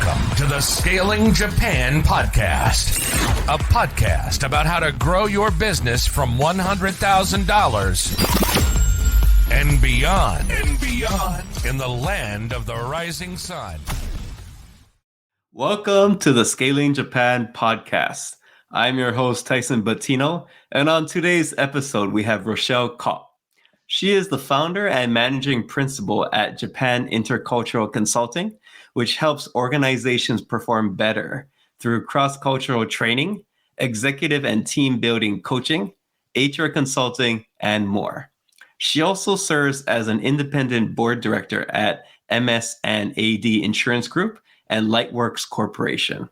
Welcome to the Scaling Japan podcast, a podcast about how to grow your business from $100,000 and beyond in the land of the rising sun. Welcome to the Scaling Japan podcast. I'm your host, Tyson Batino, and on today's episode, we have Rochelle Kopp. She is the founder and managing principal at Japan Intercultural Consulting, which helps organizations perform better through cross-cultural training, executive and team building coaching, HR consulting, and more. She also serves as an independent board director at MS&AD Insurance Group and Lightworks Corporation.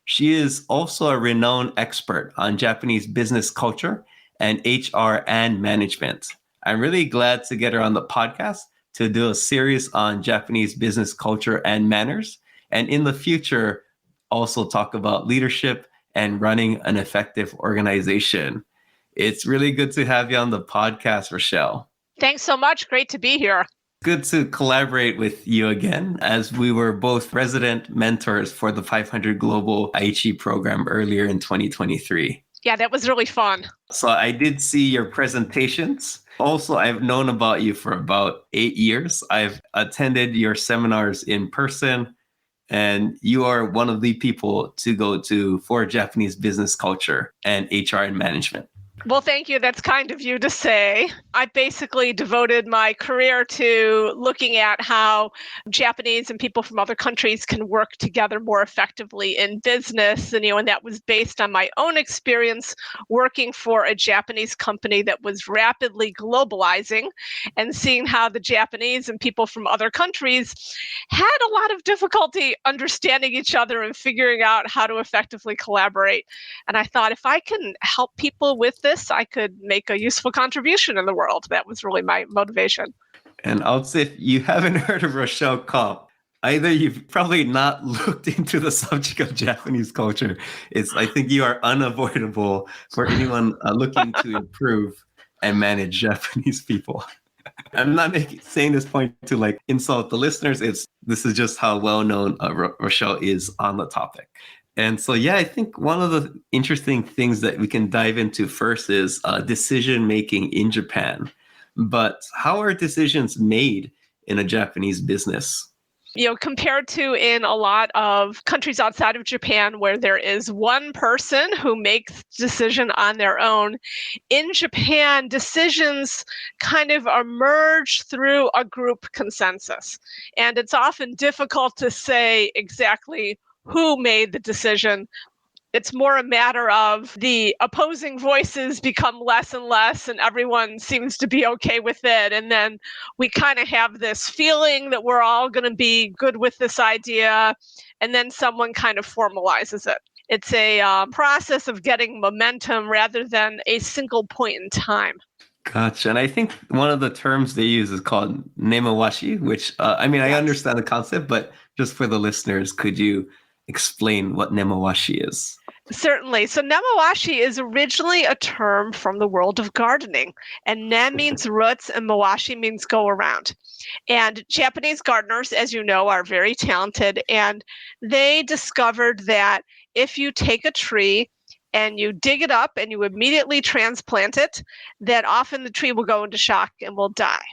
She is also a renowned expert on Japanese business culture and HR and management. I'm really glad to get her on the podcast to do a series on Japanese business culture and manners, and in the future, also talk about leadership and running an effective organization. It's really good to have you on the podcast, Rochelle. Thanks so much. Great to be here. Good to collaborate with you again, as we were both resident mentors for the 500 Global Aichi program earlier in 2023. Yeah, that was really fun. So I did see your presentations. Also, I've known about you for about 8 years. I've attended your seminars in person, and you are one of the people to go to for Japanese business culture and HR and management. Well, thank you. That's kind of you to say. I basically devoted my career to looking at how Japanese and people from other countries can work together more effectively in business. And that was based on my own experience working for a Japanese company that was rapidly globalizing and seeing how the Japanese and people from other countries had a lot of difficulty understanding each other and figuring out how to effectively collaborate. And I thought, if I can help people with this, I could make a useful contribution in the world. That was really my motivation. And I would say, if you haven't heard of Rochelle Kopp, either you've probably not looked into the subject of Japanese culture. I think you are unavoidable for anyone looking to improve and manage Japanese people. I'm not saying this point to insult the listeners. This is just how well known Rochelle is on the topic. And so, I think one of the interesting things that we can dive into first is decision-making in Japan. But how are decisions made in a Japanese business? Compared to in a lot of countries outside of Japan where there is one person who makes decision on their own, in Japan, decisions kind of emerge through a group consensus. And it's often difficult to say exactly who made the decision. It's more a matter of the opposing voices become less and less, and everyone seems to be okay with it. And then we kind of have this feeling that we're all going to be good with this idea, and then someone kind of formalizes it. It's a process of getting momentum rather than a single point in time. Gotcha. And I think one of the terms they use is called nemawashi, which, I understand the concept, but just for the listeners, could you explain what nemawashi is? Certainly. So nemawashi is originally a term from the world of gardening, and ne means roots and mawashi means go around. And Japanese gardeners, as you know, are very talented, and they discovered that if you take a tree and you dig it up and you immediately transplant it, that often the tree will go into shock and will die.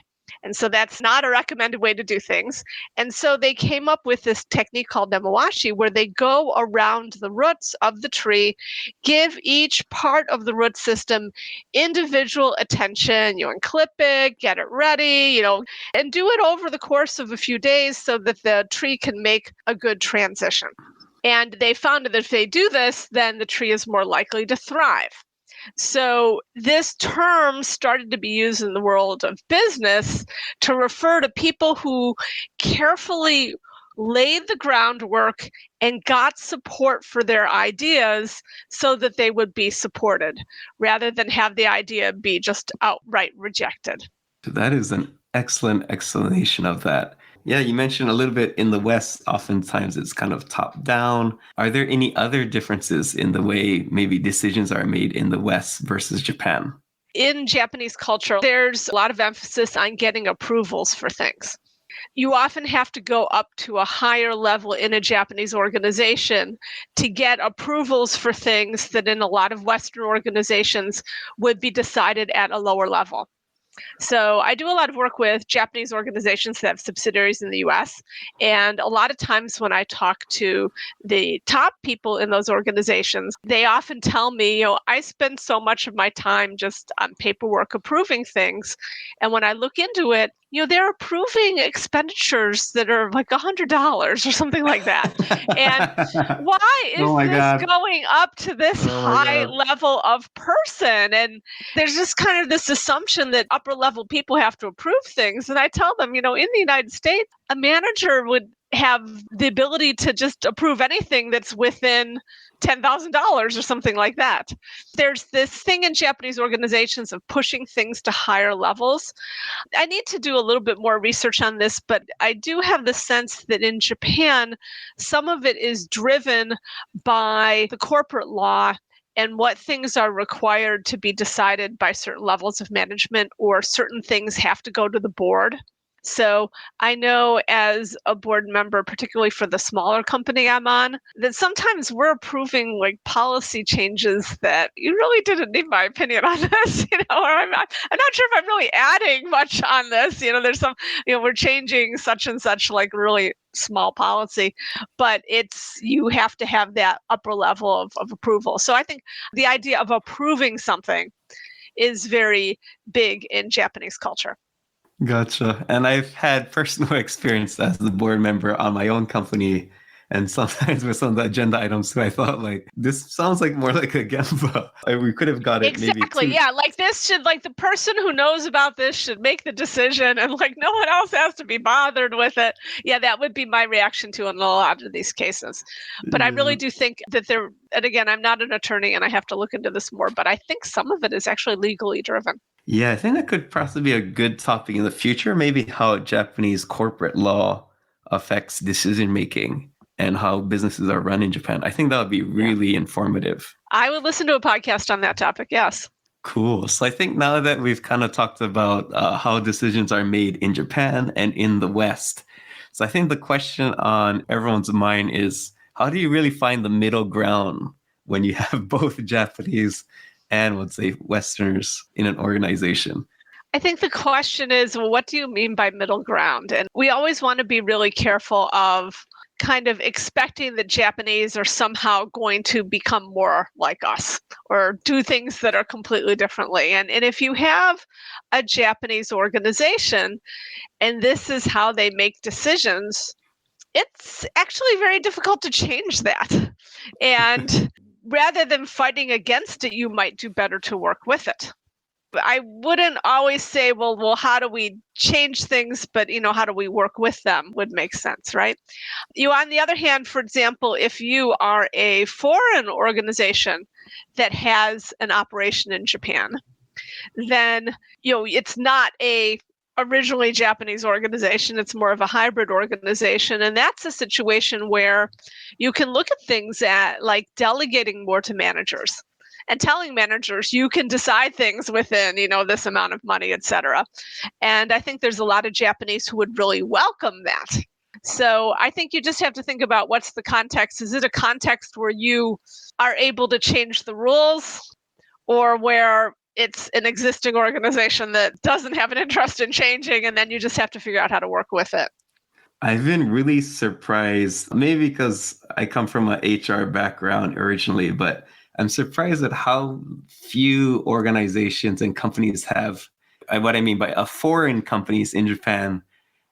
And so that's not a recommended way to do things. And so they came up with this technique called nemawashi, where they go around the roots of the tree, give each part of the root system individual attention, and clip it, get it ready, and do it over the course of a few days so that the tree can make a good transition. And they found that if they do this, then the tree is more likely to thrive. So this term started to be used in the world of business to refer to people who carefully laid the groundwork and got support for their ideas so that they would be supported, rather than have the idea be just outright rejected. That is an excellent explanation of that. Yeah, you mentioned a little bit in the West, oftentimes it's kind of top down. Are there any other differences in the way maybe decisions are made in the West versus Japan? In Japanese culture, there's a lot of emphasis on getting approvals for things. you often have to go up to a higher level in a Japanese organization to get approvals for things that in a lot of Western organizations would be decided at a lower level. So I do a lot of work with Japanese organizations that have subsidiaries in the US. And a lot of times when I talk to the top people in those organizations, they often tell me, I spend so much of my time just on paperwork approving things. And when I look into it, they're approving expenditures that are like $100 or something like that. And why is Oh my this God. going up to this Oh my high God. level of person? And there's just kind of this assumption that upper level people have to approve things. And I tell them, in the United States, a manager would have the ability to just approve anything that's within $10,000 or something like that. There's this thing in Japanese organizations of pushing things to higher levels. I need to do a little bit more research on this, but I do have the sense that in Japan, some of it is driven by the corporate law and what things are required to be decided by certain levels of management, or certain things have to go to the board. So I know as a board member, particularly for the smaller company I'm on, that sometimes we're approving like policy changes that you really didn't need my opinion on this, or I'm not sure if I'm really adding much on this. There's some, we're changing such and such, like really small policy, but you have to have that upper level of approval. So I think the idea of approving something is very big in Japanese culture. Gotcha. And I've had personal experience as the board member on my own company. And sometimes with some of the agenda items too, I thought this sounds like more like a Gemba. We could have got it Exactly. maybe Yeah. Like this should, the person who knows about this should make the decision, and no one else has to be bothered with it. Yeah, that would be my reaction to in a lot of these cases. But I really do think that and again, I'm not an attorney and I have to look into this more, but I think some of it is actually legally driven. Yeah, I think that could possibly be a good topic in the future, maybe how Japanese corporate law affects decision making and how businesses are run in Japan. I think that would be really informative. I would listen to a podcast on that topic, yes. Cool. So I think now that we've kind of talked about how decisions are made in Japan and in the West, so I think the question on everyone's mind is, how do you really find the middle ground when you have both Japanese and, let's say, Westerners in an organization? I think the question is, well, what do you mean by middle ground? And we always want to be really careful of kind of expecting that Japanese are somehow going to become more like us or do things that are completely differently. And if you have a Japanese organization and this is how they make decisions, it's actually very difficult to change that. And rather than fighting against it, you might do better to work with it. I wouldn't always say, well, how do we change things? But, how do we work with them would make sense, right? On the other hand, for example, if you are a foreign organization that has an operation in Japan, then, it's not a originally Japanese organization, it's more of a hybrid organization. And that's a situation where you can look at things at like delegating more to managers and telling managers you can decide things within, this amount of money, et cetera. And I think there's a lot of Japanese who would really welcome that. So I think you just have to think about what's the context. Is it a context where you are able to change the rules, or where it's an existing organization that doesn't have an interest in changing, and then you just have to figure out how to work with it? I've been really surprised, maybe because I come from an HR background originally, but I'm surprised at how few organizations and companies have, what I mean by foreign companies in Japan,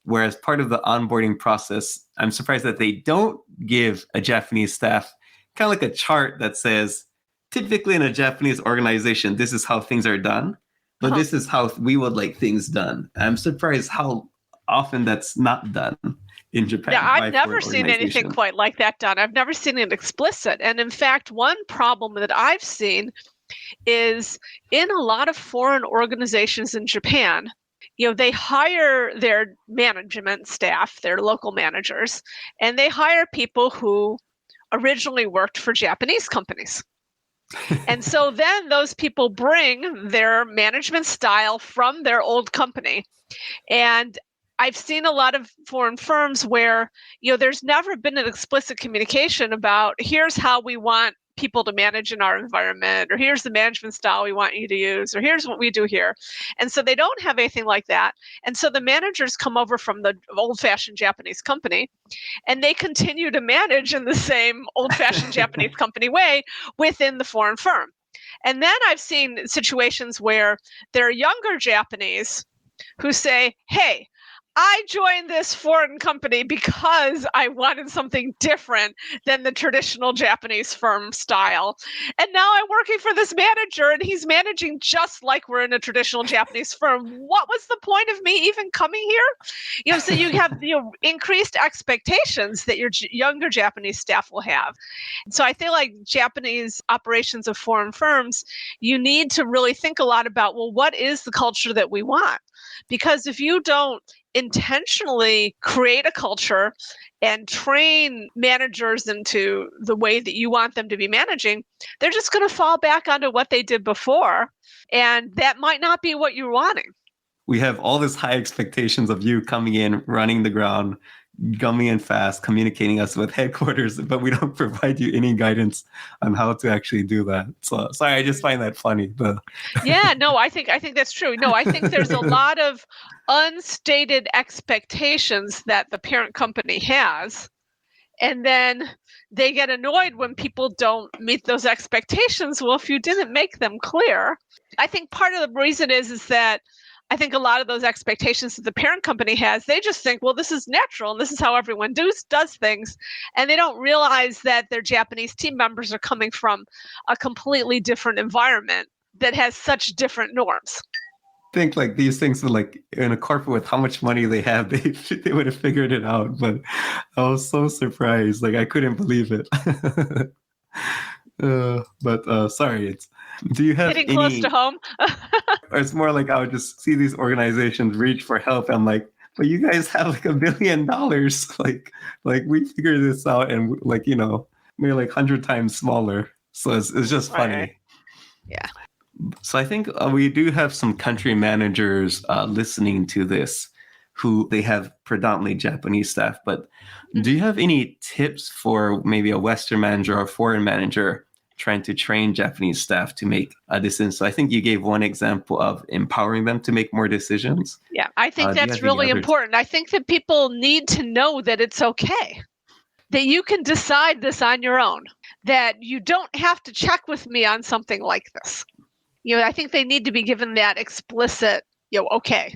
whereas part of the onboarding process, I'm surprised that they don't give a Japanese staff kind of like a chart that says, typically in a Japanese organization, this is how things are done, but this is how we would like things done. I'm surprised how often that's not done in Japan. Yeah, I've never seen anything quite like that done. I've never seen it explicit. And in fact, one problem that I've seen is in a lot of foreign organizations in Japan, they hire their management staff, their local managers, and they hire people who originally worked for Japanese companies. And so then those people bring their management style from their old company. And I've seen a lot of foreign firms where, there's never been an explicit communication about here's how we want people to manage in our environment, or here's the management style we want you to use, or here's what we do here. And so they don't have anything like that. And so the managers come over from the old-fashioned Japanese company, and they continue to manage in the same old-fashioned Japanese company way within the foreign firm. And then I've seen situations where there are younger Japanese who say, hey, I joined this foreign company because I wanted something different than the traditional Japanese firm style. And now I'm working for this manager and he's managing just like we're in a traditional Japanese firm. What was the point of me even coming here? So you have increased expectations that your younger Japanese staff will have. So I feel like Japanese operations of foreign firms, you need to really think a lot about, well, what is the culture that we want? Because if you don't intentionally create a culture and train managers into the way that you want them to be managing, they're just going to fall back onto what they did before. And that might not be what you're wanting. We have all this high expectations of you coming in, running the ground, coming in fast, communicating us with headquarters, but we don't provide you any guidance on how to actually do that. So sorry, I just find that funny. Yeah, no, I think that's true. No, I think there's a lot of unstated expectations that the parent company has. And then they get annoyed when people don't meet those expectations. Well, if you didn't make them clear, I think part of the reason is that I think a lot of those expectations that the parent company has, they just think, well, this is natural and this is how everyone does things. And they don't realize that their Japanese team members are coming from a completely different environment that has such different norms. I think like these things are like in a corporate with how much money they have, they would have figured it out. But I was so surprised. Like I couldn't believe it. But sorry, do you have hitting close to home? Or it's more like I would just see these organizations reach for help. I'm like, but you guys have like $1 billion. Like we figured this out, and like we're like 100 times smaller. So it's just funny. Right. Yeah. So I think we do have some country managers listening to this who they have predominantly Japanese staff. But do you have any tips for maybe a Western manager or a foreign manager trying to train Japanese staff to make a decision? So I think you gave one example of empowering them to make more decisions. Yeah, I think that's really important. I think that people need to know that it's okay, that you can decide this on your own, that you don't have to check with me on something like this. I think they need to be given that explicit, okay,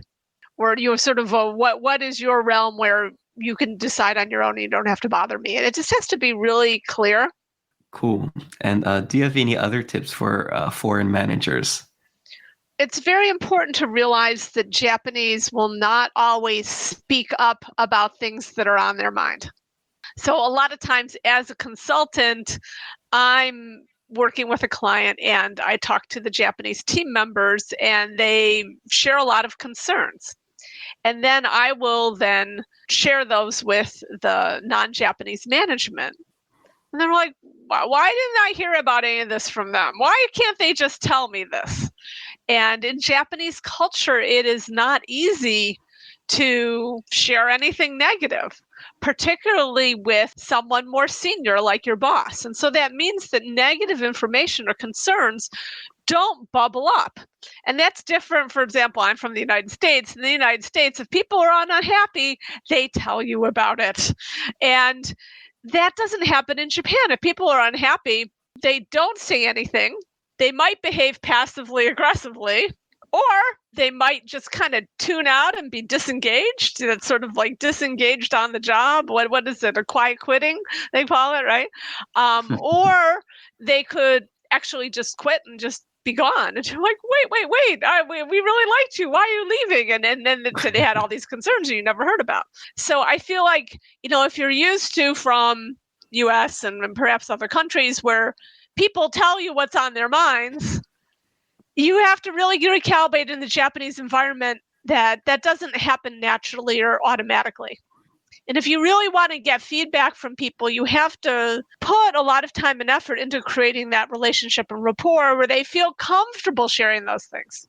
or sort of what is your realm where you can decide on your own and you don't have to bother me. And it just has to be really clear. Cool. And do you have any other tips for foreign managers? It's very important to realize that Japanese will not always speak up about things that are on their mind. So a lot of times as a consultant, I'm working with a client and I talk to the Japanese team members and they share a lot of concerns. And then I will then share those with the non-Japanese management. And they're like, why didn't I hear about any of this from them? Why can't they just tell me this? And in Japanese culture, it is not easy to share anything negative, particularly with someone more senior like your boss. And so that means that negative information or concerns don't bubble up. And that's different. For example, I'm from the United States. In the United States, if people are unhappy, they tell you about it. And that doesn't happen in Japan. If people are unhappy, they don't say anything. They might behave passively aggressively, or they might just kind of tune out and be disengaged. That's sort of like disengaged on the job. What is it? A quiet quitting, they call it, right? Or they could actually just quit and just be gone. And you're like, wait, we really liked you. Why are you leaving? And then they had all these concerns you never heard about. So I feel like, if you're used to from US and perhaps other countries where people tell you what's on their minds, you have to really recalibrate in the Japanese environment that doesn't happen naturally or automatically. And if you really want to get feedback from people, you have to put a lot of time and effort into creating that relationship and rapport where they feel comfortable sharing those things.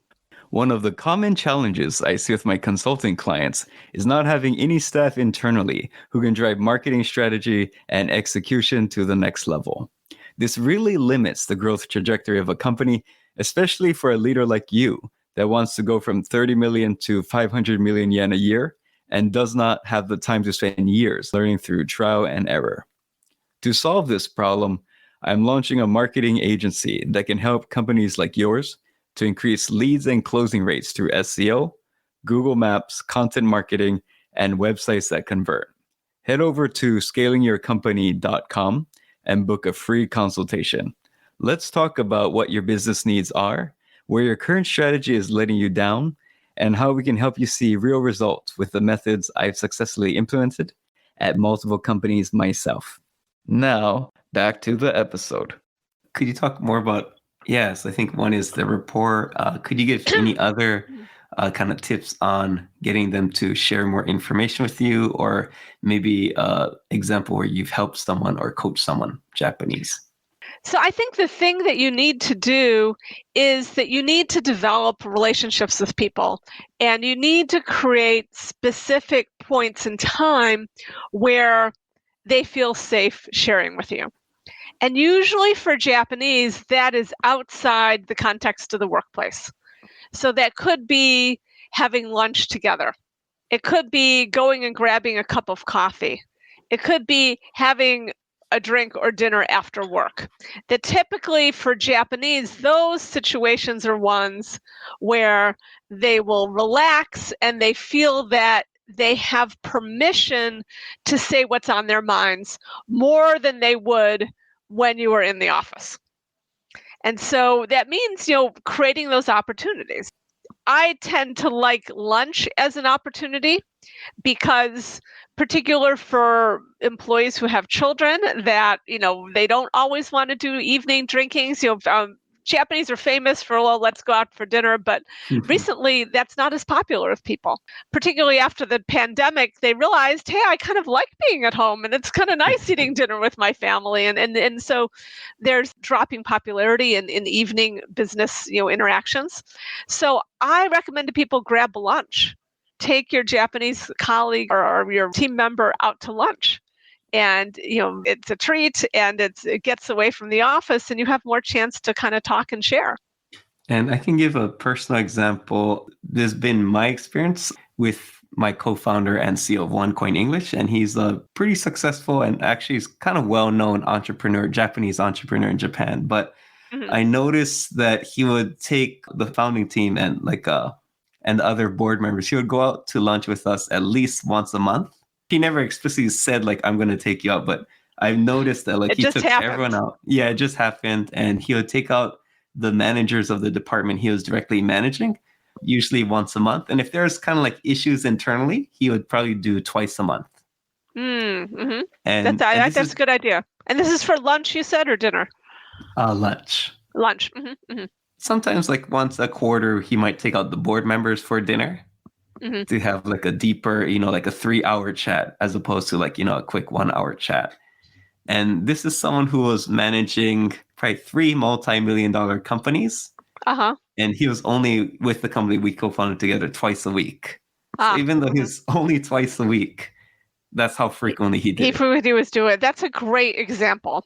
One of the common challenges I see with my consulting clients is not having any staff internally who can drive marketing strategy and execution to the next level. This really limits the growth trajectory of a company, especially for a leader like you that wants to go from 30 million to 500 million yen a year and does not have the time to spend years learning through trial and error. To solve this problem, I'm launching a marketing agency that can help companies like yours to increase leads and closing rates through SEO, Google Maps, content marketing, and websites that convert. Head over to scalingyourcompany.com and book a free consultation. Let's talk about what your business needs are, where your current strategy is letting you down, and how we can help you see real results with the methods I've successfully implemented at multiple companies myself. Now, back to the episode. Could you talk more about, yes, I think one is the rapport. Could you give any other kind of tips on getting them to share more information with you, or maybe example where you've helped someone or coached someone Japanese? So I think the thing that you need to do is that you need to develop relationships with people, and you need to create specific points in time where they feel safe sharing with you. And usually for Japanese, that is outside the context of the workplace. So that could be having lunch together. It could be going and grabbing a cup of coffee. It could be having a drink or dinner after work. That typically for Japanese, those situations are ones where they will relax and they feel that they have permission to say what's on their minds more than they would when you were in the office. And so that means, creating those opportunities. I tend to like lunch as an opportunity because particular for employees who have children that, they don't always want to do evening drinkings. Japanese are famous for, well, let's go out for dinner, but recently that's not as popular with people. Particularly after the pandemic, they realized, hey, I kind of like being at home and it's kind of nice eating dinner with my family. And so there's dropping popularity in evening business, interactions. So I recommend to people grab lunch. Take your Japanese colleague or your team member out to lunch. And, it's a treat and it gets away from the office and you have more chance to kind of talk and share. And I can give a personal example. This has been my experience with my co-founder and CEO of OneCoin English. And he's a pretty successful and actually is kind of well-known entrepreneur, Japanese entrepreneur in Japan. But I noticed that he would take the founding team and and the other board members, he would go out to lunch with us at least once a month. He never explicitly said, I'm going to take you out, but I've noticed that he took everyone out. Yeah, it just happened. And he would take out the managers of the department he was directly managing, usually once a month. And if there's kind of issues internally, he would probably do twice a month. Mm-hmm. That's a good idea. And this is for lunch, you said, or dinner? Lunch. Lunch. Mm-hmm. Sometimes once a quarter, he might take out the board members for dinner. To have a deeper, a 3-hour chat as opposed to a quick 1-hour chat. And this is someone who was managing probably 3 multi-million-dollar companies. And he was only with the company we co-founded together twice a week. So even though he's only twice a week, that's how frequently he did it. He was doing it. That's a great example.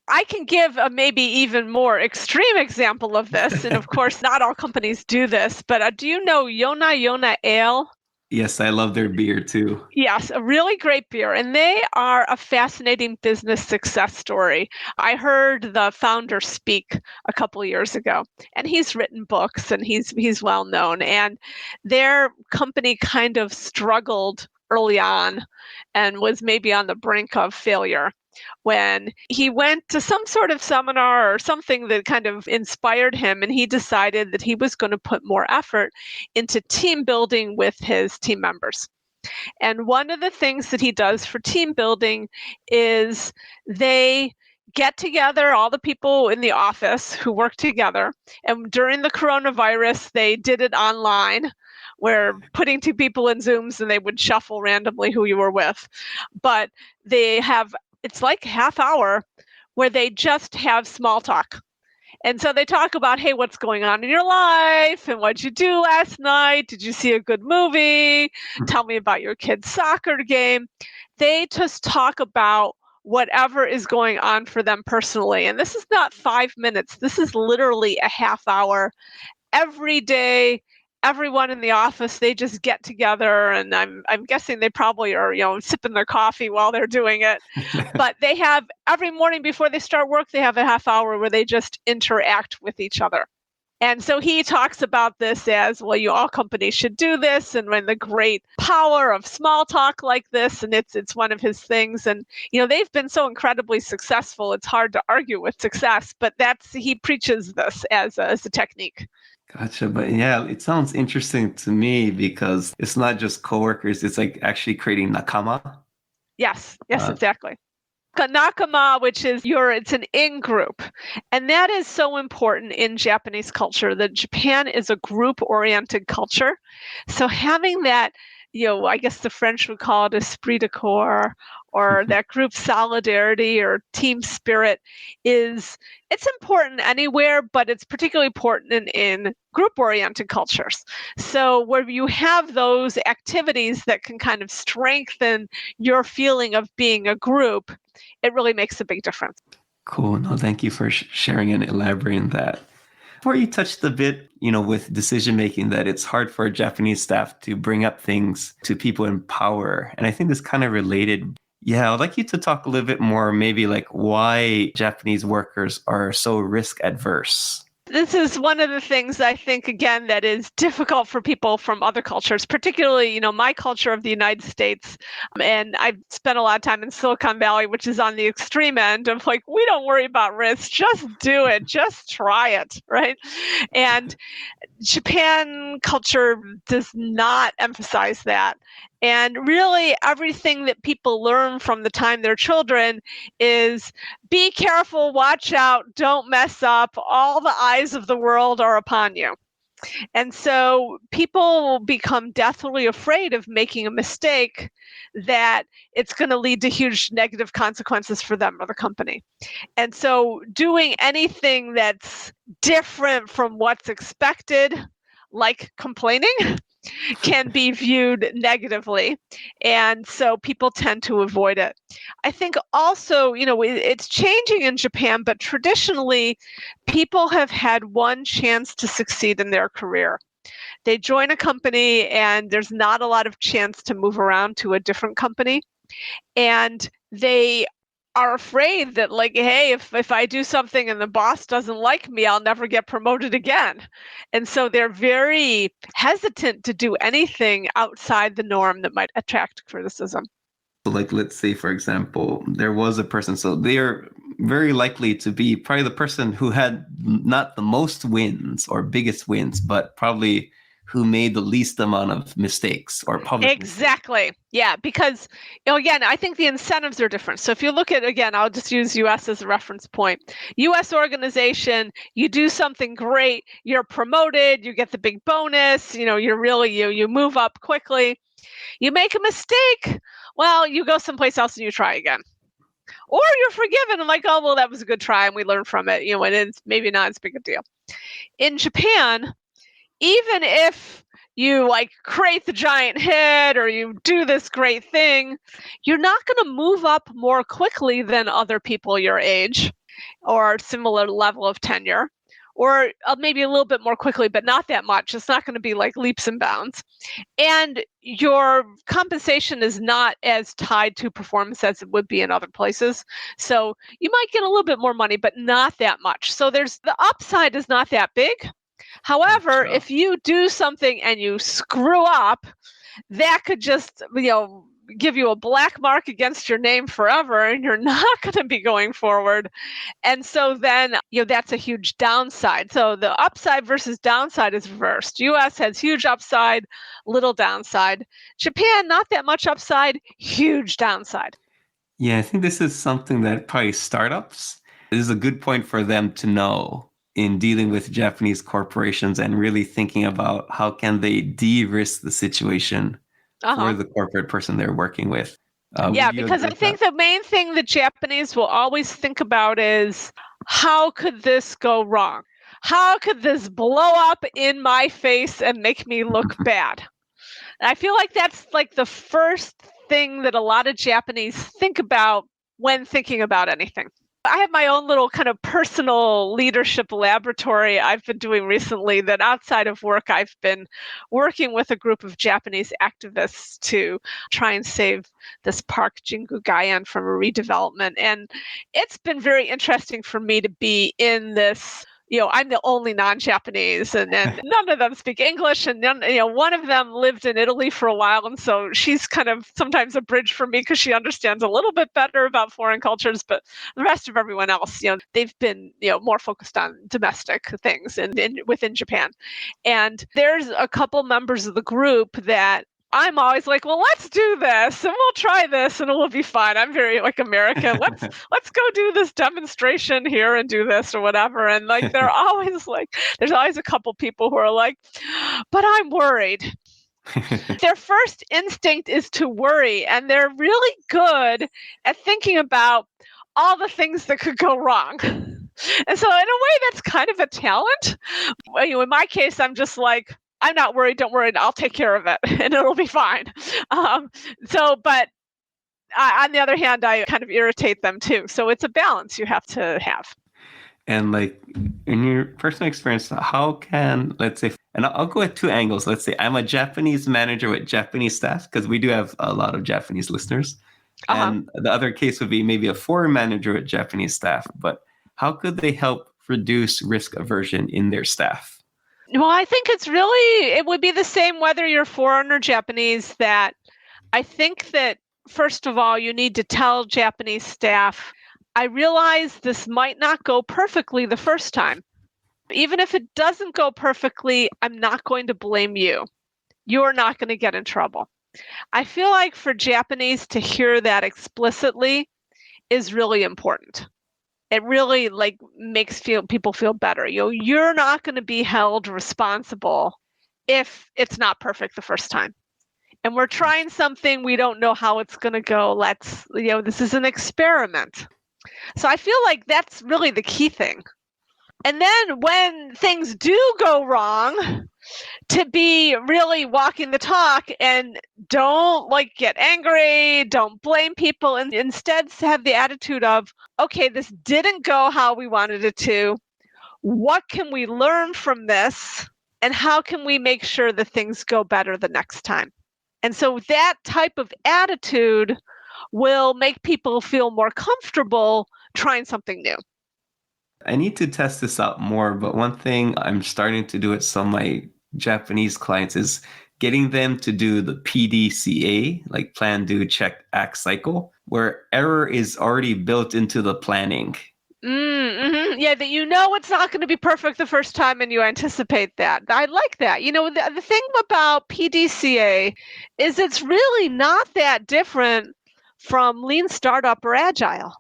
I can give a maybe even more extreme example of this. And of course, not all companies do this, but do you know Yona Ale? Yes, I love their beer too. Yes, a really great beer. And they are a fascinating business success story. I heard the founder speak a couple of years ago, and he's written books and he's well known. And their company kind of struggled early on and was maybe on the brink of failure when he went to some sort of seminar or something that kind of inspired him, and he decided that he was going to put more effort into team building with his team members. And one of the things that he does for team building is they get together, all the people in the office who work together, and during the coronavirus, they did it online, where putting 2 people in Zooms and they would shuffle randomly who you were with. But they have, it's half hour where they just have small talk. And so they talk about, hey, what's going on in your life? And what'd you do last night? Did you see a good movie? Tell me about your kid's soccer game. They just talk about whatever is going on for them personally. And this is not 5 minutes. This is literally a half hour every day. Everyone in the office, they just get together, and I'm guessing they probably are, sipping their coffee while they're doing it. But they have every morning before they start work, they have a half hour where they just interact with each other. And so he talks about this as, well, all companies should do this, and when the great power of small talk like this, and it's one of his things. And they've been so incredibly successful, it's hard to argue with success, but he preaches this as a technique. Gotcha. But yeah, it sounds interesting to me because it's not just coworkers, it's like actually creating nakama. Yes, exactly. Nakama, which is it's an in-group. And that is so important in Japanese culture, that Japan is a group-oriented culture. So having that, I guess the French would call it esprit de corps, or that group solidarity or team spirit it's important anywhere, but it's particularly important in group-oriented cultures. So where you have those activities that can kind of strengthen your feeling of being a group, it really makes a big difference. Cool. No, thank you for sharing and elaborating that. Before you touched a bit, with decision making, that it's hard for Japanese staff to bring up things to people in power. And I think this kind of related. Yeah, I'd like you to talk a little bit more, maybe like why Japanese workers are so risk adverse. This is one of the things I think, again, that is difficult for people from other cultures, particularly, my culture of the United States. And I've spent a lot of time in Silicon Valley, which is on the extreme end of like, we don't worry about risks, just do it, just try it, right? And Japan culture does not emphasize that. And really, everything that people learn from the time they're children is be careful, watch out, don't mess up. All the eyes of the world are upon you. And so people will become deathly afraid of making a mistake, that it's going to lead to huge negative consequences for them or the company. And so doing anything that's different from what's expected, like complaining, can be viewed negatively. And so people tend to avoid it. I think also, it's changing in Japan, but traditionally, people have had one chance to succeed in their career. They join a company and there's not a lot of chance to move around to a different company. And they are afraid that, like, hey, if I do something and the boss doesn't like me, I'll never get promoted again. And so they're very hesitant to do anything outside the norm that might attract criticism. So like, let's say, for example, there was a person, so they're very likely to be probably the person who had not the most wins or biggest wins, but probably who made the least amount of mistakes or public Exactly. Mistakes. Yeah, because, again, I think the incentives are different. So if you look at, again, I'll just use US as a reference point. US organization, you do something great, you're promoted, you get the big bonus, you're really, you move up quickly. You make a mistake, well, you go someplace else and you try again. Or you're forgiven and like, oh, well, that was a good try and we learned from it. And it's maybe not as big a deal. In Japan, even if you create the giant hit or you do this great thing, you're not going to move up more quickly than other people your age or similar level of tenure, or maybe a little bit more quickly, but not that much. It's not going to be like leaps and bounds. And your compensation is not as tied to performance as it would be in other places. So you might get a little bit more money, but not that much. So the upside is not that big. However, if you do something and you screw up, that could just, give you a black mark against your name forever, and you're not going to be going forward. And so then, that's a huge downside. So the upside versus downside is reversed. US has huge upside, little downside. Japan, not that much upside, huge downside. Yeah, I think this is something that probably startups, this is a good point for them to know in dealing with Japanese corporations and really thinking about how can they de-risk the situation for the corporate person they're working with. Yeah, Would you because agree I with that? think the main thing the Japanese will always think about is how could this go wrong? How could this blow up in my face and make me look bad? And I feel like that's like the first thing that a lot of Japanese think about when thinking about anything. I have my own little kind of personal leadership laboratory I've been doing recently that outside of work, I've been working with a group of Japanese activists to try and save this park, Jingu-Gaian, from a redevelopment. And it's been very interesting for me to be in this. I'm the only non-Japanese, and none of them speak English, and one of them lived in Italy for a while, and so she's kind of sometimes a bridge for me because she understands a little bit better about foreign cultures, but the rest of everyone else, they've been, more focused on domestic things within Japan. And there's a couple members of the group that I'm always like, well, let's do this and we'll try this and it'll be fine. I'm very like American. Let's go do this demonstration here and do this or whatever. And like they're always like, there's always a couple people who are like, but I'm worried. Their first instinct is to worry, and they're really good at thinking about all the things that could go wrong. And so in a way, that's kind of a talent. In my case, I'm just like, I'm not worried, don't worry, I'll take care of it and it'll be fine. But on the other hand, I kind of irritate them too. So it's a balance you have to have. And like in your personal experience, how can, let's say, and I'll go at two angles. Let's say I'm a Japanese manager with Japanese staff, because we do have a lot of Japanese listeners. And the other case would be maybe a foreign manager with Japanese staff. But how could they help reduce risk aversion in their staff? Well, I think it would be the same whether you're foreign or Japanese, that I think that, first of all, you need to tell Japanese staff, I realize this might not go perfectly the first time. Even if it doesn't go perfectly, I'm not going to blame you. You're not going to get in trouble. I feel like for Japanese to hear that explicitly is really important. It really makes people feel better. You're not going to be held responsible if it's not perfect the first time. And we're trying something, we don't know how it's going to go. This is an experiment. So I feel like that's really the key thing. And then when things do go wrong, to be really walking the talk and don't get angry, don't blame people, and instead have the attitude of, okay, this didn't go how we wanted it to. What can we learn from this? And how can we make sure that things go better the next time? And so that type of attitude will make people feel more comfortable trying something new. I need to test this out more, but one thing I'm starting to do with some of my Japanese clients is getting them to do the PDCA, like plan, do, check, act cycle, where error is already built into the planning. Mm-hmm. Yeah, that it's not going to be perfect the first time and you anticipate that. I like that. The thing about PDCA is it's really not that different from lean startup or agile.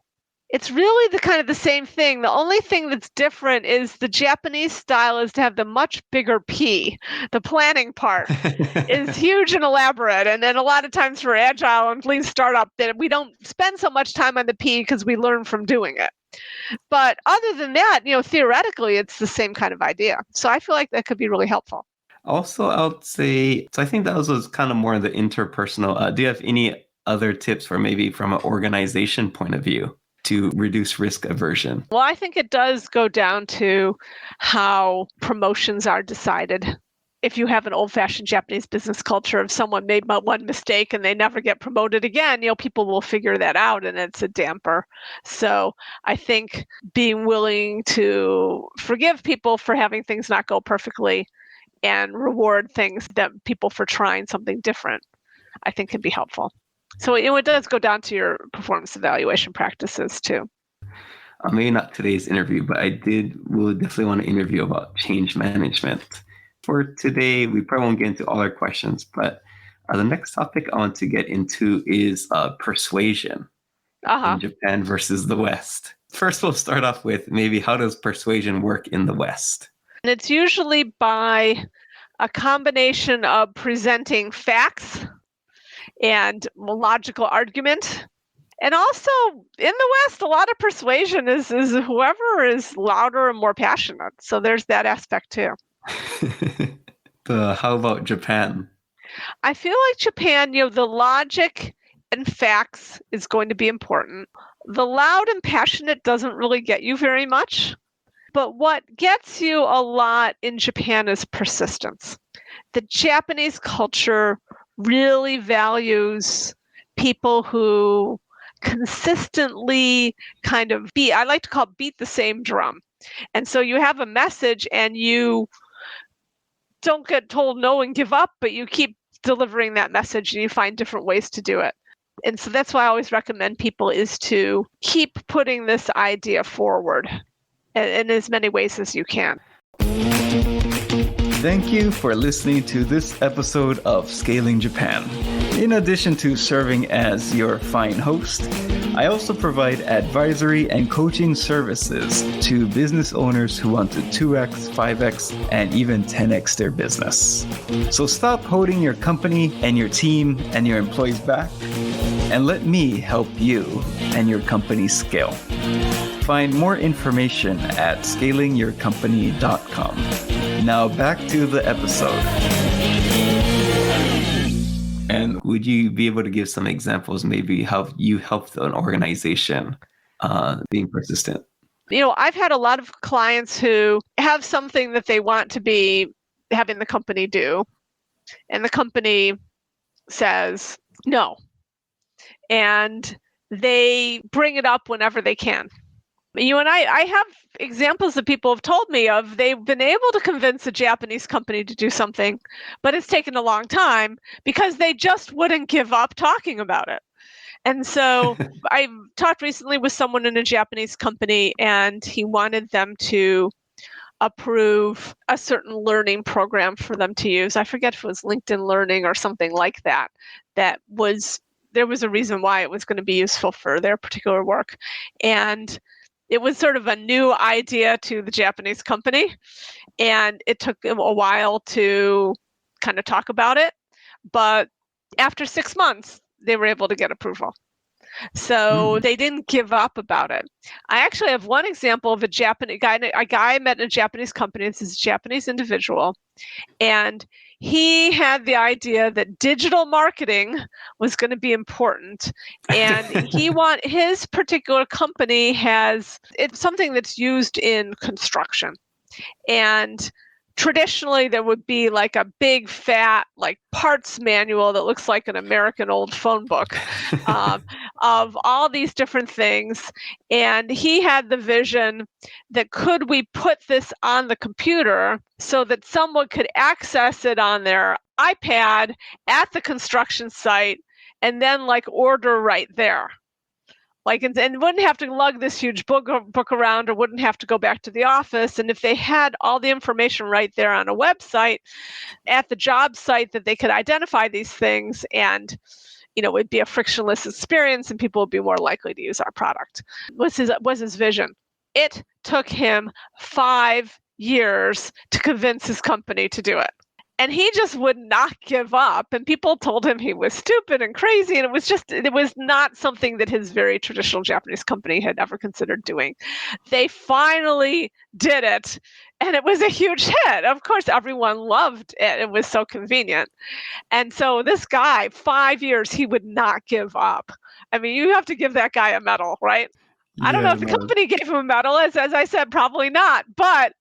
It's really the same thing. The only thing that's different is the Japanese style is to have the much bigger P. The planning part is huge and elaborate. And then a lot of times for agile and lean startup, that we don't spend so much time on the P because we learn from doing it. But other than that, theoretically, it's the same kind of idea. So I feel like that could be really helpful. Also, I would say, so I think that was kind of more the interpersonal. Do you have any other tips for maybe from an organization point of view to reduce risk aversion? Well, I think it does go down to how promotions are decided. If you have an old-fashioned Japanese business culture, if someone made one mistake and they never get promoted again, people will figure that out and it's a damper. So I think being willing to forgive people for having things not go perfectly and reward people for trying something different, I think can be helpful. So it does go down to your performance evaluation practices too. Maybe not today's interview, but we'll definitely want to interview about change management. For today, we probably won't get into all our questions, but the next topic I want to get into is persuasion in Japan versus the West. First, we'll start off with maybe how does persuasion work in the West? And it's usually by a combination of presenting facts and logical argument. And also in the West, a lot of persuasion is whoever is louder and more passionate. So there's that aspect too. How about Japan? I feel like Japan, the logic and facts is going to be important. The loud and passionate doesn't really get you very much. But what gets you a lot in Japan is persistence. The Japanese culture really values people who consistently kind of I like to call it beat the same drum. And so you have a message and you don't get told no and give up, but you keep delivering that message and you find different ways to do it. And so that's why I always recommend people is to keep putting this idea forward in as many ways as you can. Thank you for listening to this episode of Scaling Japan. In addition to serving as your fine host, I also provide advisory and coaching services to business owners who want to 2x, 5x, and even 10x their business. So stop holding your company and your team and your employees back, and let me help you and your company scale. Find more information at scalingyourcompany.com. Now back to the episode. And would you be able to give some examples, maybe how you helped an organization being persistent? I've had a lot of clients who have something that they want to be having the company do, and the company says no. And they bring it up whenever they can. And I have examples that people have told me of. They've been able to convince a Japanese company to do something, but it's taken a long time because they just wouldn't give up talking about it. And so I talked recently with someone in a Japanese company, and he wanted them to approve a certain learning program for them to use. I forget if it was LinkedIn Learning or something like that. There was a reason why it was going to be useful for their particular work. And it was sort of a new idea to the Japanese company, and it took them a while to kind of talk about it. But after 6 months, they were able to get approval. So they didn't give up about it. I actually have one example of a guy I met in a Japanese company. This is a Japanese individual, and he had the idea that digital marketing was going to be important. And his particular company it's something that's used in construction. And traditionally there would be like a big fat parts manual that looks like an American old phone book of all these different things. And he had the vision that could we put this on the computer so that someone could access it on their iPad at the construction site and then order right there. And wouldn't have to lug this huge book around, or wouldn't have to go back to the office. And if they had all the information right there on a website at the job site, that they could identify these things, and it'd be a frictionless experience and people would be more likely to use our product. Was his vision. It took him 5 years to convince his company to do it. And he just would not give up. And people told him he was stupid and crazy. And it was not something that his very traditional Japanese company had ever considered doing. They finally did it. And it was a huge hit. Of course, everyone loved it. It was so convenient. And so this guy, 5 years, he would not give up. I mean, you have to give that guy a medal, right? Yeah, I don't know if the company gave him a medal. As I said, probably not. But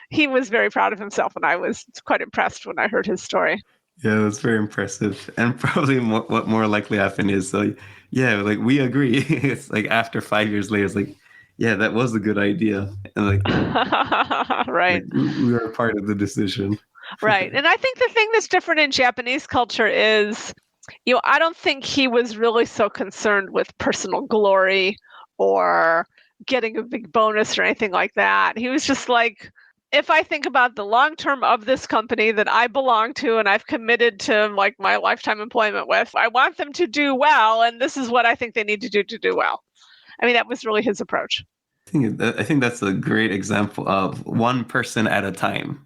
he was very proud of himself, and I was quite impressed when I heard his story. Yeah, that's very impressive. And probably what more likely happened is, we agree. It's after 5 years later, it's yeah, that was a good idea. And right. We were part of the decision. Right. And I think the thing that's different in Japanese culture is, I don't think he was really so concerned with personal glory or getting a big bonus or anything like that. He was just if I think about the long term of this company that I belong to and I've committed to my lifetime employment with, I want them to do well, and this is what I think they need to do well. I mean, that was really his approach. I think that's a great example of one person at a time.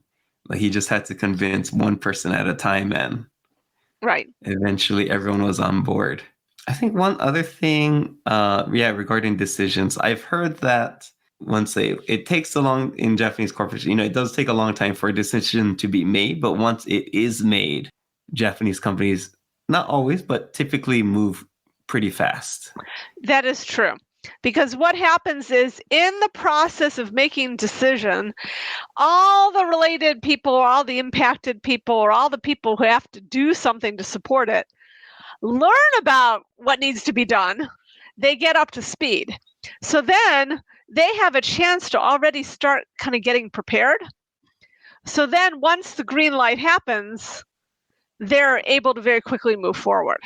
He just had to convince one person at a time, and Right. Eventually, everyone was on board. I think one other thing, regarding decisions, I've heard that it takes a long in Japanese corporation, it does take a long time for a decision to be made, but once it is made, Japanese companies, not always, but typically move pretty fast. That is true. Because what happens is in the process of making decision, all the related people, or all the impacted people, or all the people who have to do something to support it, learn about what needs to be done. They get up to speed. So then they have a chance to already start kind of getting prepared. So then once the green light happens, they're able to very quickly move forward.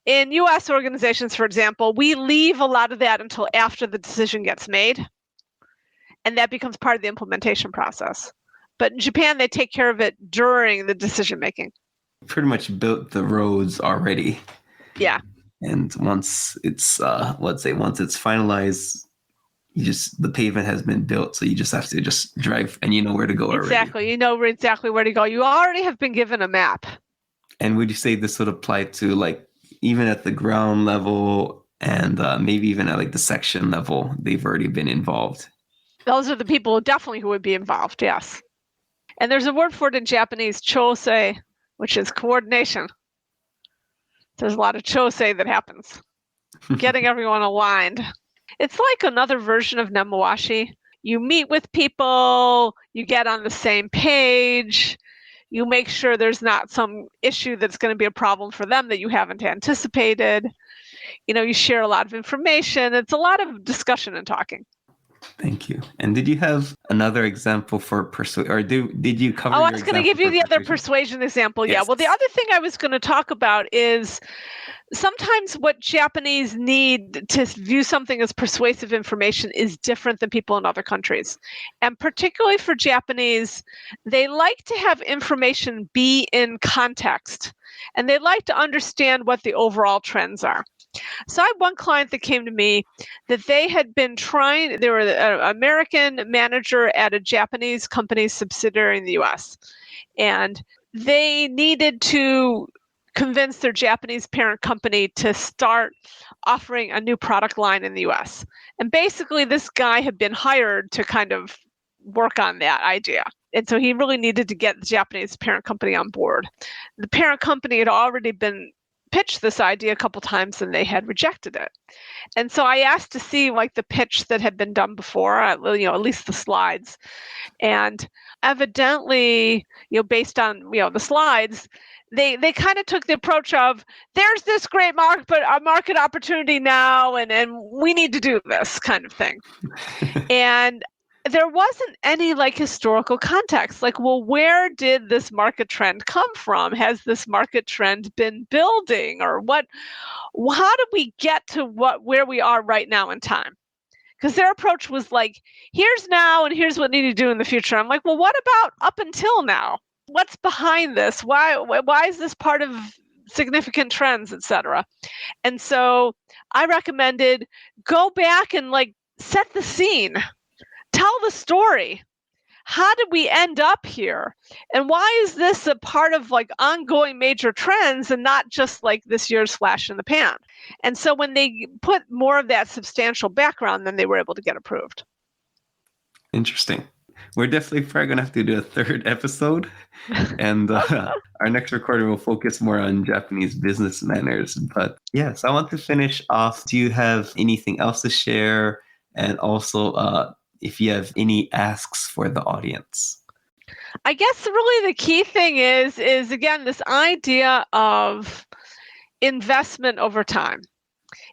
In US organizations, for example, we leave a lot of that until after the decision gets made, and that becomes part of the implementation process. But in Japan, they take care of it during the decision making. Pretty much built the roads already. Yeah. And once it's once it's finalized, the pavement has been built, so you just have to just drive and you know where to go already. Exactly. You know exactly where to go. You already have been given a map. And would you say this would apply to even at the ground level and maybe even at the section level, they've already been involved? Those are the people who would be involved, yes. And there's a word for it in Japanese, chosei, which is coordination. There's a lot of chosei that happens, getting everyone aligned. It's like another version of nemawashi. You meet with people, you get on the same page, you make sure there's not some issue that's going to be a problem for them that you haven't anticipated. You share a lot of information. It's a lot of discussion and talking. Thank you. And did you have another example for persuasion, or did you cover? I was going to give you the other persuasion example. Yes. Yeah. Well, the other thing I was going to talk about is sometimes what Japanese need to view something as persuasive information is different than people in other countries. And particularly for Japanese, they like to have information be in context, and they like to understand what the overall trends are. So I had one client that came to me that they had been they were an American manager at a Japanese company subsidiary in the US. And they needed to convince their Japanese parent company to start offering a new product line in the US. And basically this guy had been hired to kind of work on that idea. And so he really needed to get the Japanese parent company on board. The parent company had already been pitched this idea a couple times and they had rejected it. And so I asked to see the pitch that had been done before, at least the slides. And evidently, based on, the slides, they kind of took the approach of, there's this great market opportunity now, and we need to do this kind of thing. And there wasn't any historical context. Where did this market trend come from? Has this market trend been building, or what? How did we get to where we are right now in time? Because their approach was here's now and here's what we need to do in the future. I'm well, what about up until now? What's behind this? Why is this part of significant trends, etc.? And so I recommended go back and set the scene. Tell the story. How did we end up here? And why is this a part of ongoing major trends and not just this year's flash in the pan? And so when they put more of that substantial background, then they were able to get approved. Interesting. We're definitely probably going to have to do a third episode. And our next recording will focus more on Japanese business manners. But yes, I want to finish off. Do you have anything else to share? And also, if you have any asks for the audience. I guess really the key thing is again, this idea of investment over time.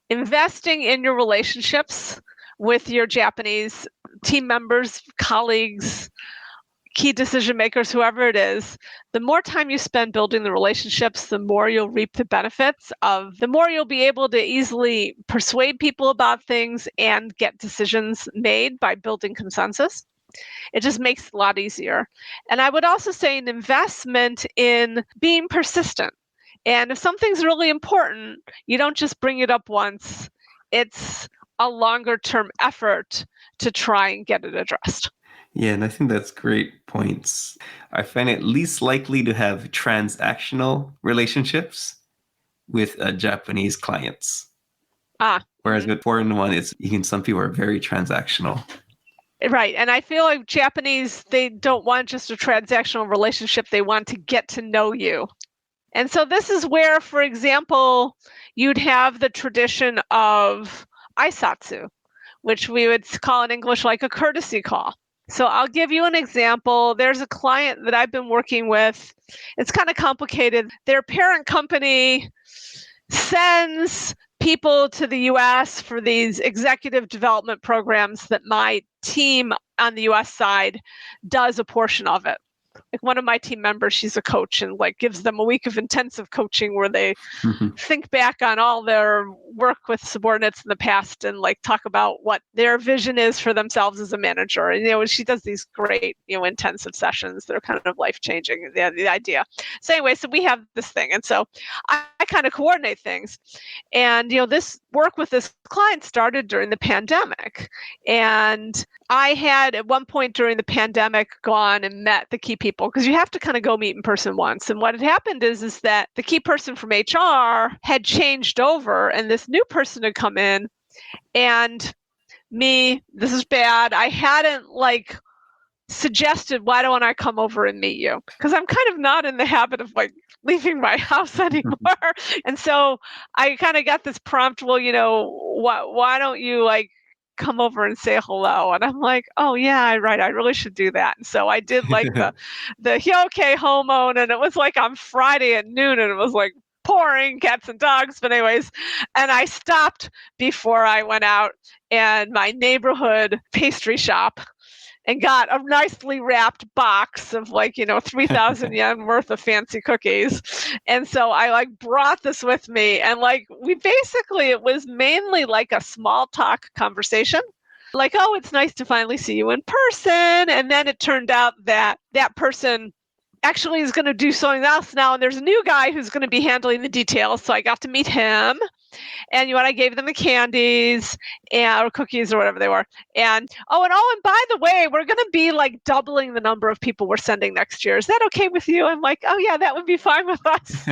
Investing in your relationships with your Japanese team members, colleagues, key decision makers, whoever it is. The more time you spend building the relationships, the more you'll reap the benefits of, the more you'll be able to easily persuade people about things and get decisions made by building consensus. It just makes it a lot easier. And I would also say an investment in being persistent. And if something's really important, you don't just bring it up once. It's a longer term effort to try and get it addressed. Yeah, and I think that's great points. I find it least likely to have transactional relationships with Japanese clients. Whereas with foreign one, some people are very transactional. Right. And I feel like Japanese, they don't want just a transactional relationship. They want to get to know you. And so this is where, for example, you'd have the tradition of aisatsu, which we would call in English like a courtesy call. So I'll give you an example. There's a client that I've been working with. It's kind of complicated. Their parent company sends people to the US for these executive development programs that my team on the US side does a portion of it. Like one of my team members, she's a coach and like gives them a week of intensive coaching where they think back on all their work with subordinates in the past and like talk about what their vision is for themselves as a manager. And, she does these great, intensive sessions that are kind of life-changing, the idea. So anyway, so we have this thing. And so I kind of coordinate things. And, this work with this client started during the pandemic. And I had at one point during the pandemic gone and met the key people because you have to kind of go meet in person once. And what had happened is that the key person from HR had changed over and this new person had come in, and this is bad. I hadn't suggested, why don't I come over and meet you? Because I'm kind of not in the habit of leaving my house anymore. And so I kind of got this prompt, well, why don't you come over and say hello? And I'm like, oh yeah, right, I really should do that. And so I did the Hyoke Homon, and it was on Friday at noon, and it was pouring cats and dogs. But anyways, and I stopped before I went out and my neighborhood pastry shop and got a nicely wrapped box of 3,000 yen worth of fancy cookies. And so I brought this with me, and it was mainly a small talk conversation. Oh, it's nice to finally see you in person. And then it turned out that that person actually is going to do something else now. And there's a new guy who's going to be handling the details. So I got to meet him. And I gave them the candies or cookies or whatever they were. And by the way, we're going to be doubling the number of people we're sending next year. Is that okay with you? I'm like, oh yeah, that would be fine with us.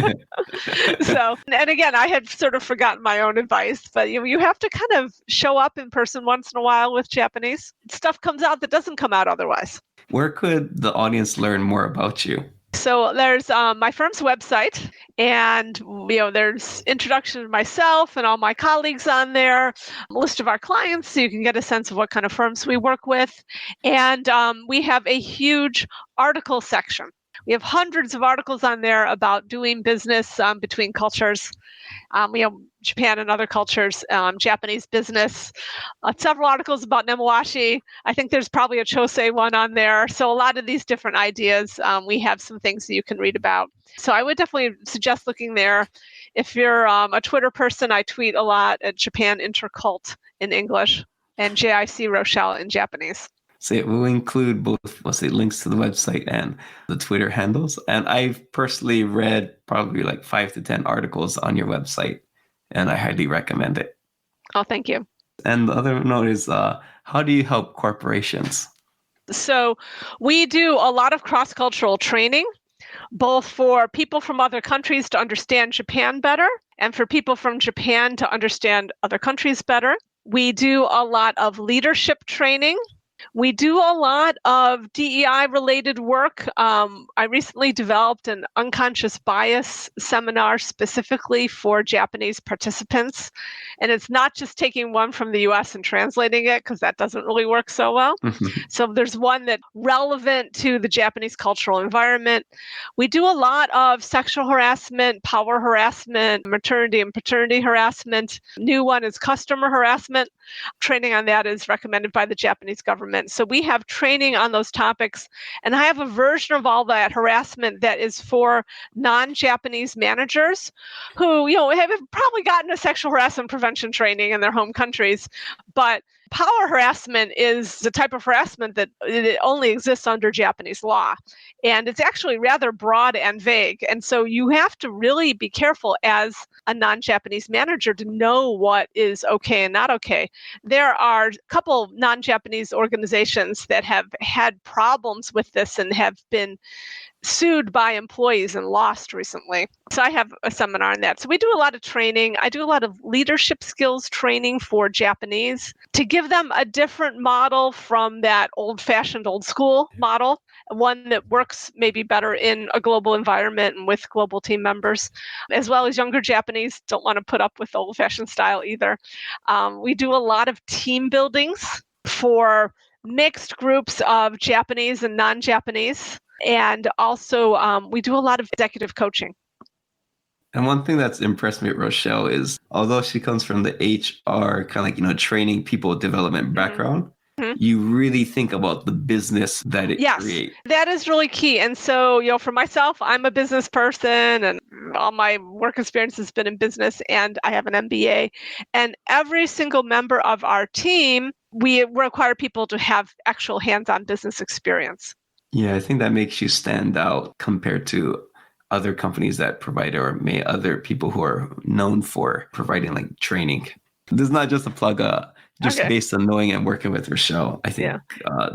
So, and again, I had sort of forgotten my own advice, but you have to kind of show up in person once in a while with Japanese. Stuff comes out that doesn't come out otherwise. Where could the audience learn more about you? So there's my firm's website, and there's introduction of myself and all my colleagues on there, a list of our clients, so you can get a sense of what kind of firms we work with. And we have a huge article section. We have hundreds of articles on there about doing business between cultures. We have Japan and other cultures, Japanese business, several articles about nemawashi. I think there's probably a chosei one on there. So a lot of these different ideas, we have some things that you can read about. So I would definitely suggest looking there. If you're a Twitter person, I tweet a lot at Japan Intercult in English and JIC Rochelle in Japanese. So we'll include both, links to the website and the Twitter handles. And I've personally read probably 5 to 10 articles on your website, and I highly recommend it. Oh, thank you. And the other note is, how do you help corporations? So we do a lot of cross-cultural training, both for people from other countries to understand Japan better and for people from Japan to understand other countries better. We do a lot of leadership training. We do a lot of DEI-related work. I recently developed an unconscious bias seminar specifically for Japanese participants. And it's not just taking one from the US and translating it, because that doesn't really work so well. So there's one that's relevant to the Japanese cultural environment. We do a lot of sexual harassment, power harassment, maternity and paternity harassment. New one is customer harassment. Training on that is recommended by the Japanese government. So we have training on those topics, and I have a version of all that harassment that is for non-Japanese managers who, have probably gotten a sexual harassment prevention training in their home countries, But power harassment is the type of harassment that it only exists under Japanese law. And it's actually rather broad and vague. And so you have to really be careful as a non-Japanese manager to know what is okay and not okay. There are a couple non-Japanese organizations that have had problems with this and have been sued by employees and lost recently. So I have a seminar on that. So we do a lot of training. I do a lot of leadership skills training for Japanese to give them a different model from that old-fashioned, old school model, one that works maybe better in a global environment and with global team members, as well as younger Japanese don't want to put up with the old-fashioned style either. We do a lot of team buildings for mixed groups of Japanese and non-Japanese. And also, we do a lot of executive coaching. And one thing that's impressed me with Rochelle is, although she comes from the HR kind of training people development background, you really think about the business that it creates. That is really key. And so, for myself, I'm a business person and all my work experience has been in business, and I have an MBA. And every single member of our team, we require people to have actual hands-on business experience. Yeah, I think that makes you stand out compared to other companies that provide, or other people who are known for providing training. This is not just a plug, based on knowing and working with Rochelle. I think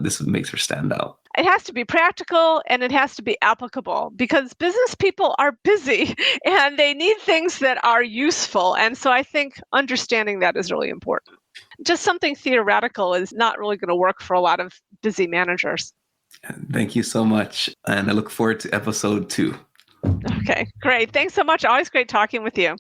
this makes her stand out. It has to be practical and it has to be applicable because business people are busy and they need things that are useful. And so I think understanding that is really important. Just something theoretical is not really going to work for a lot of busy managers. Thank you so much. And I look forward to episode 2. Okay, great. Thanks so much. Always great talking with you.